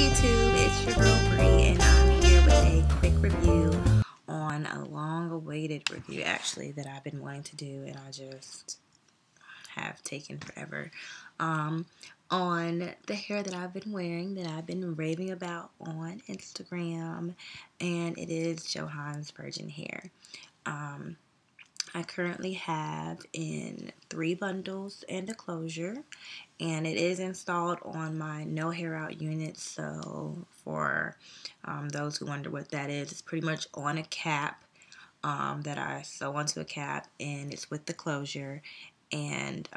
YouTube, it's your girl Bree, and I'm here with a quick review on a long-awaited review, actually, that I've been wanting to do, and I just have taken forever. On the hair that I've been wearing, that I've been raving about on Instagram, and it is Johann's Virgin Hair. I currently have in 3 bundles and a closure, and it is installed on my no hair out unit. So for those who wonder what that is, it's pretty much on a cap that I sew onto a cap, and it's with the closure. And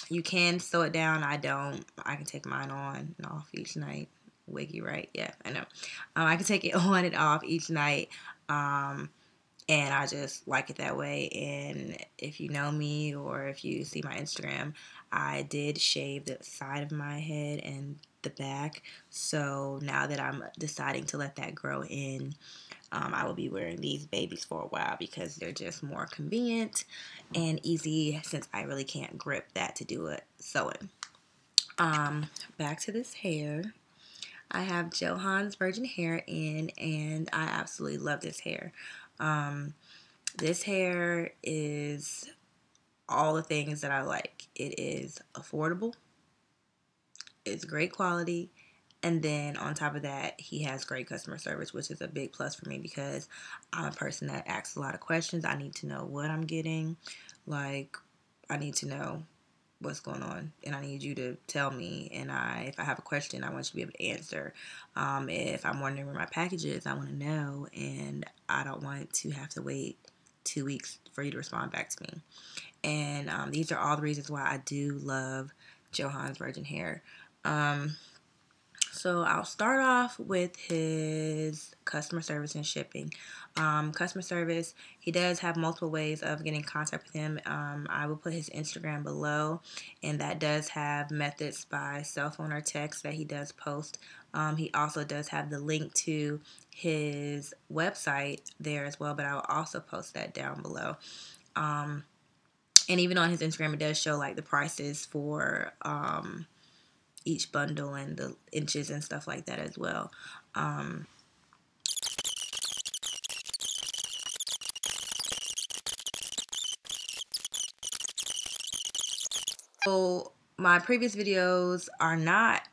you can sew it down. I don't. I can take mine on and off each night. Wiggy, right? Yeah, I know. I can take it on and off each night. And I just like it that way. And if you know me or if you see my Instagram, I did shave the side of my head and the back. So now that I'm deciding to let that grow in, I will be wearing these babies for a while because they're just more convenient and easy since I really can't grip that to do it sewing. Back to this hair. I have Johann's Virgin Hair in, and I absolutely love this hair. This hair is all the things that I like. It is affordable, it's great quality, and then on top of that, he has great customer service, which is a big plus for me because I'm a person that asks a lot of questions. I need to know what I'm getting. Like, I need to know what's going on, and I need you to tell me. And if I have a question, I want you to be able to answer. If I'm wondering where my package is, I want to know, and I don't want to have to wait 2 weeks for you to respond back to me. And these are all the reasons why I do love Johann's Virgin Hair. So I'll start off with his customer service and shipping. Customer service, he does have multiple ways of getting in contact with him. I will put his Instagram below, and that does have methods by cell phone or text that he does post. He also does have the link to his website there as well, but I will also post that down below. And even on his Instagram, it does show like the prices for each bundle and the inches and stuff like that as well. So my previous videos are not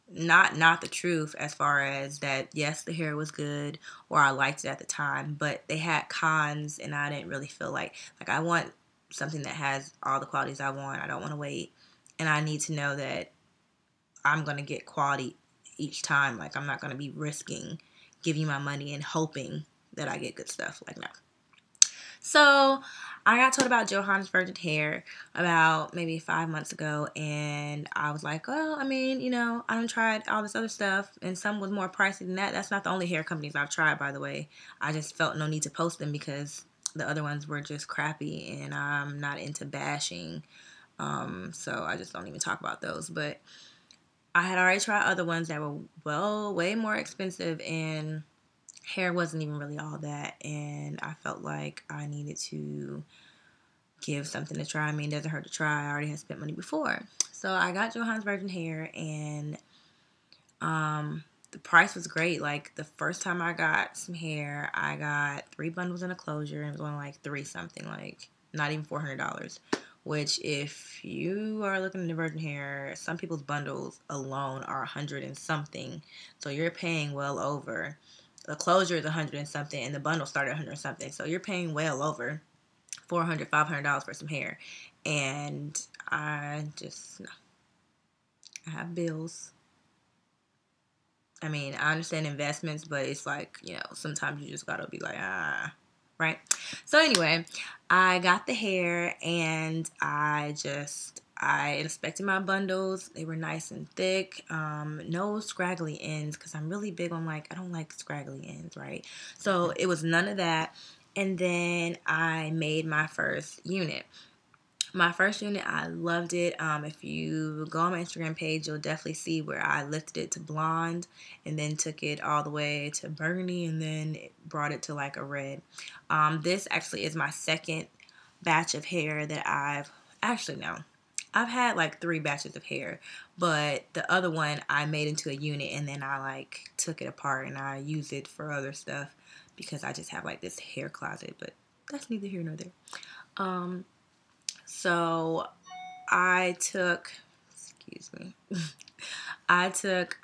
the truth as far as that, yes, the hair was good or I liked it at the time, but they had cons and I didn't really feel like I want something that has all the qualities I want. I don't want to wait, and I need to know that I'm going to get quality each time. Like, I'm not going to be risking giving you my money and hoping that I get good stuff. Like, no. So I got told about Johann's Virgin Hair about maybe 5 months ago, and I was like, well, I mean, I done tried all this other stuff, and some was more pricey than that. That's not the only hair companies I've tried, by the way. I just felt no need to post them because the other ones were just crappy, and I'm not into bashing. So I just don't even talk about those. But I had already tried other ones that were way more expensive, and hair wasn't even really all that, and I felt like I needed to give something to try. I mean, it doesn't hurt to try. I already had spent money before. So I got Johann's Virgin Hair, and the price was great. Like, the first time I got some hair, I got 3 bundles and a closure, and it was only like 3 something, like not even $400. Which, if you are looking into Virgin Hair, some people's bundles alone are 100 and something. So you're paying well over. The closure is 100 and something, and the bundle started 100 and something. So you're paying well over $400, $500 for some hair. And I just, no. I have bills. I mean, I understand investments, but it's like, sometimes you just gotta be like, right? So anyway, I got the hair, and I inspected my bundles. They were nice and thick. No scraggly ends, because I'm really big on, I don't like scraggly ends, right? So it was none of that. And then I made my first unit. My first unit, I loved it. If you go on my Instagram page, you'll definitely see where I lifted it to blonde and then took it all the way to burgundy and then brought it to like a red. This actually is my second batch of hair that I've, actually no, I've had like 3 batches of hair, but the other one I made into a unit, and then I like took it apart and I use it for other stuff because I just have like this hair closet, but that's neither here nor there. So I took, excuse me, I took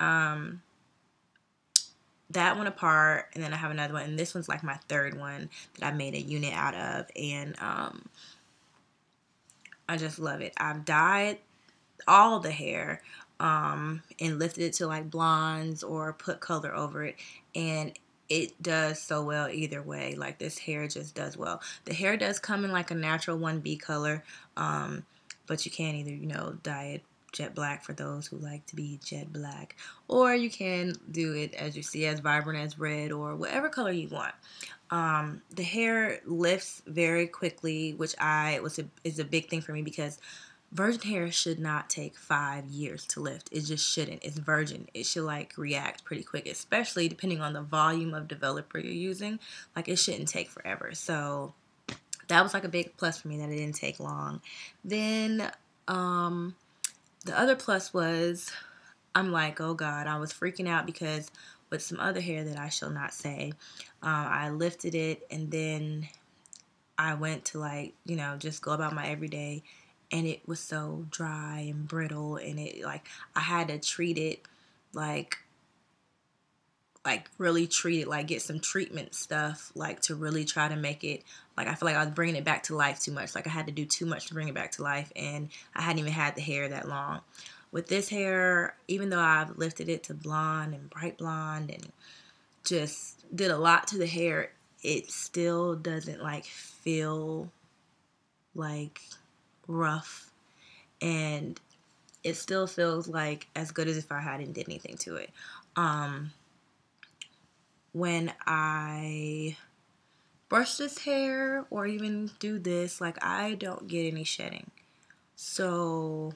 that one apart, and then I have another one, and this one's like my 3rd one that I made a unit out of, and I just love it. I've dyed all the hair and lifted it to like blondes or put color over it, and it does so well either way. Like, this hair just does well. The hair does come in like a natural 1B color, but you can either, dye it jet black for those who like to be jet black, or you can do it as you see, as vibrant as red or whatever color you want. The hair lifts very quickly, which is a big thing for me, because virgin hair should not take 5 years to lift. It just shouldn't. It's virgin. It should like react pretty quick, especially depending on the volume of developer you're using. Like, it shouldn't take forever. So that was like a big plus for me, that it didn't take long. Then the other plus was, I'm like, oh God, I was freaking out because with some other hair that I shall not say, I lifted it, and then I went to like, just go about my everyday, and it was so dry and brittle, and it like, I had to treat it like really treat it, like get some treatment stuff, like to really try to make it, like, I feel like I was bringing it back to life too much. Like, I had to do too much to bring it back to life, and I hadn't even had the hair that long. With this hair, even though I've lifted it to blonde and bright blonde and just did a lot to the hair, it still doesn't like feel like rough, and it still feels like as good as if I hadn't did anything to it. When I brush this hair or even do this, like, I don't get any shedding. So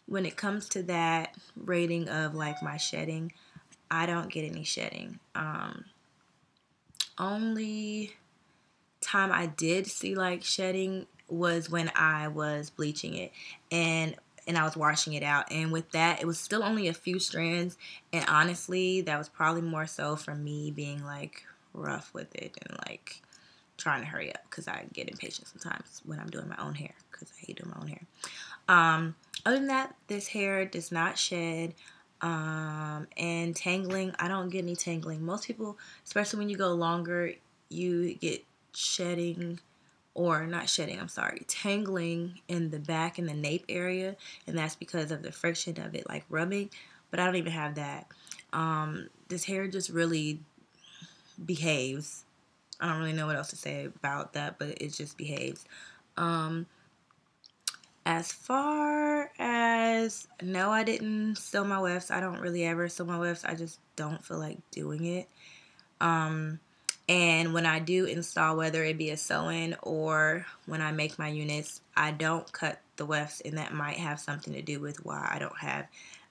when it comes to that rating of like my shedding, I don't get any shedding. Only time I did see like shedding was when I was bleaching it, and I was washing it out, and with that it was still only a few strands, and honestly that was probably more so from me being like rough with it and like trying to hurry up, because I get impatient sometimes when I'm doing my own hair, because I hate doing my own hair. Other than that, this hair does not shed. And tangling, I don't get any tangling. Most people, especially when you go longer, you get shedding, or not shedding, I'm sorry, tangling in the back in the nape area, and that's because of the friction of it like rubbing, but I don't even have that. This hair just really behaves. I don't really know what else to say about that, but it just behaves. As far as, no, I didn't sew my wefts. I don't really ever sew my wefts. I just don't feel like doing it. And when I do install, whether it be a sew-in or when I make my units, I don't cut the wefts, and that might have something to do with why I don't have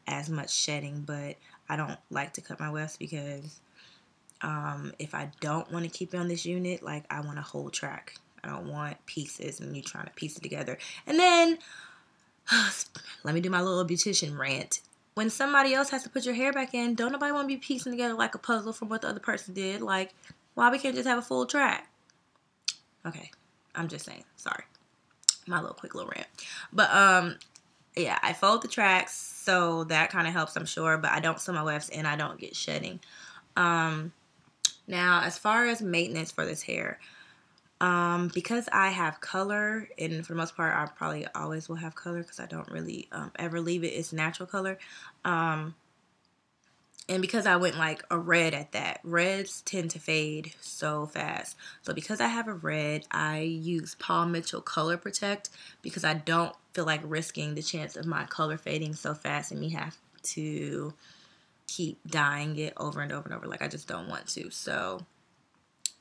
as much shedding. But I don't like to cut my wefts because if I don't want to keep it on this unit, like, I want a whole track. I don't want pieces and you trying to piece it together. And then, let me do my little beautician rant. When somebody else has to put your hair back in, don't nobody want to be piecing together like a puzzle from what the other person did. Like, why we can't just have a full track? Okay, I'm just saying. Sorry. My quick little rant. But, yeah, I fold the tracks, so that kind of helps, I'm sure. But I don't sew my wefts, and I don't get shedding. Now, as far as maintenance for this hair, because I have color, and for the most part, I probably always will have color because I don't really ever leave it its natural color. And because I went like a red at that, reds tend to fade so fast. So because I have a red, I use Paul Mitchell Color Protect, because I don't feel like risking the chance of my color fading so fast and me have to keep dyeing it over and over and over. Like, I just don't want to. So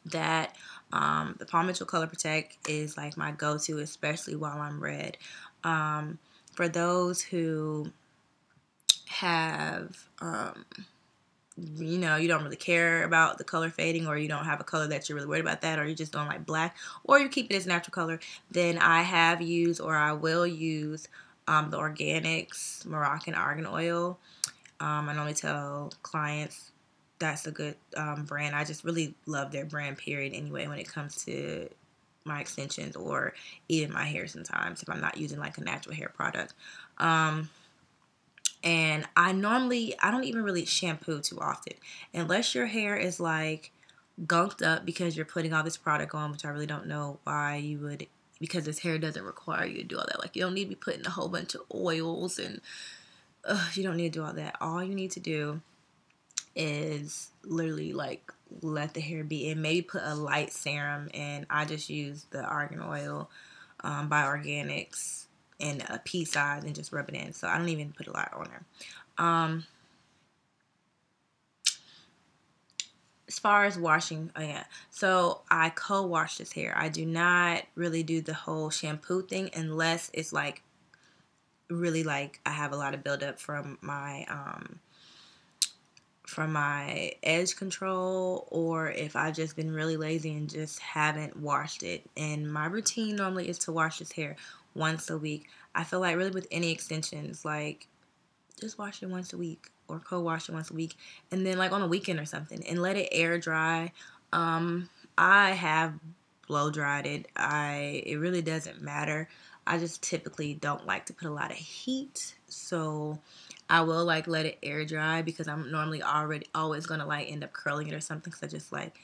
that the Paul Mitchell Color Protect is like my go-to, especially while I'm red. For those who have you don't really care about the color fading, or you don't have a color that you're really worried about that, or you just don't like black, or you keep it as natural color, then I have used, or I will use, the Organics Moroccan Argan Oil. I normally tell clients that's a good brand. I just really love their brand, period, anyway, when it comes to my extensions or even my hair sometimes if I'm not using like a natural hair product. And I don't even really shampoo too often. Unless your hair is like gunked up because you're putting all this product on, which I really don't know why you would, because this hair doesn't require you to do all that. Like, you don't need to be putting a whole bunch of oils and you don't need to do all that. All you need to do is literally like let the hair be and maybe put a light serum. And I just use the argan oil by Organics in a pea size and just rub it in. So I don't even put a lot on there. As far as washing, oh yeah, so I co-wash this hair. I do not really do the whole shampoo thing unless it's like really like I have a lot of buildup from my edge control, or if I've just been really lazy and just haven't washed it. And my routine normally is to wash this hair once a week. I feel like really with any extensions, like just wash it once a week or co-wash it once a week, and then like on a weekend or something, and let it air dry. I have blow dried it. It really doesn't matter. I just typically don't like to put a lot of heat, so I will like let it air dry because I'm normally always gonna like end up curling it or something because I just like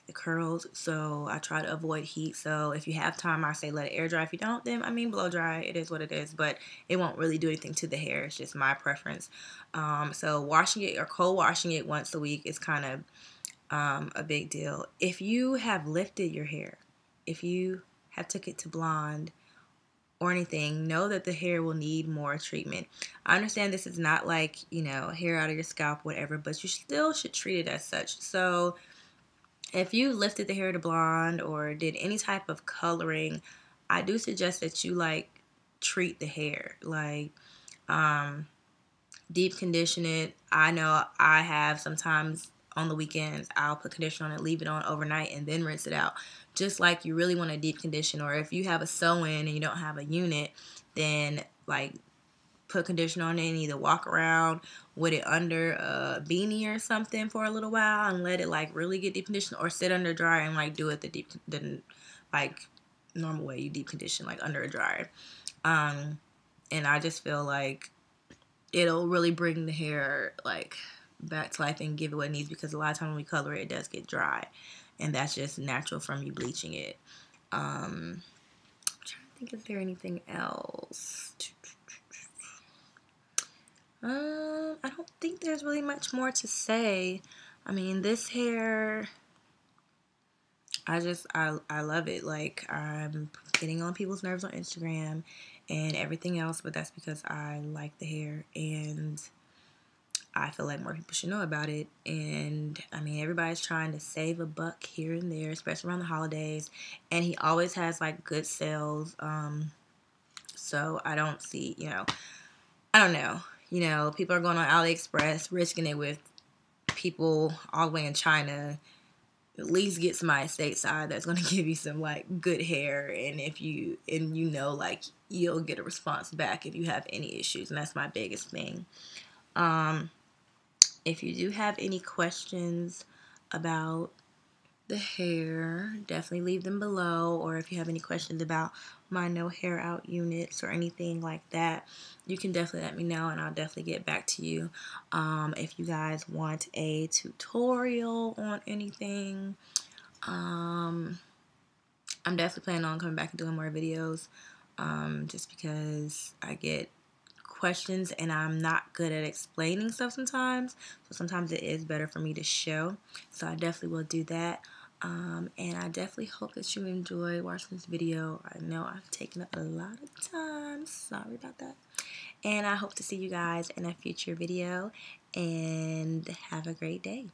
the curls. So I try to avoid heat. So if you have time, I say let it air dry. If you don't, then I mean blow dry. It is what it is, but it won't really do anything to the hair. It's just my preference. So washing it or co-washing it once a week is kind of a big deal. If you have lifted your hair, if you have took it to blonde or anything, know that the hair will need more treatment. I understand this is not like, hair out of your scalp, whatever, but you still should treat it as such. So if you lifted the hair to blonde or did any type of coloring, I do suggest that you like treat the hair, like deep condition it. I know I have sometimes on the weekends I'll put conditioner on it, leave it on overnight, and then rinse it out. Just like you really want a deep condition, or if you have a sew-in and you don't have a unit, then like put conditioner on it and either walk around with it under a beanie or something for a little while and let it like really get deep conditioned, or sit under a dryer and like do it the like normal way you deep condition, like under a dryer. And I just feel like it'll really bring the hair like back to life and give it what it needs, because a lot of times when we color it, it does get dry, and that's just natural from you bleaching it. I'm trying to think, is there anything else? I don't think there's really much more to say. I mean, this hair, I love it. Like, I'm getting on people's nerves on Instagram and everything else, but that's because I like the hair and I feel like more people should know about it. And I mean, everybody's trying to save a buck here and there, especially around the holidays, and he always has like good sales. So I don't see, I don't know. People are going on AliExpress, risking it with people all the way in China. At least get somebody stateside that's going to give you some like good hair, and like you'll get a response back if you have any issues, and that's my biggest thing. If you do have any questions about the hair, definitely leave them below. Or if you have any questions about my no hair out units or anything like that, you can definitely let me know and I'll definitely get back to you. If you guys want a tutorial on anything, I'm definitely planning on coming back and doing more videos, just because I get questions and I'm not good at explaining stuff sometimes, so sometimes it is better for me to show. So I definitely will do that. And I definitely hope that you enjoy watching this video. I know I've taken up a lot of time, sorry about that, and I hope to see you guys in a future video, and have a great day.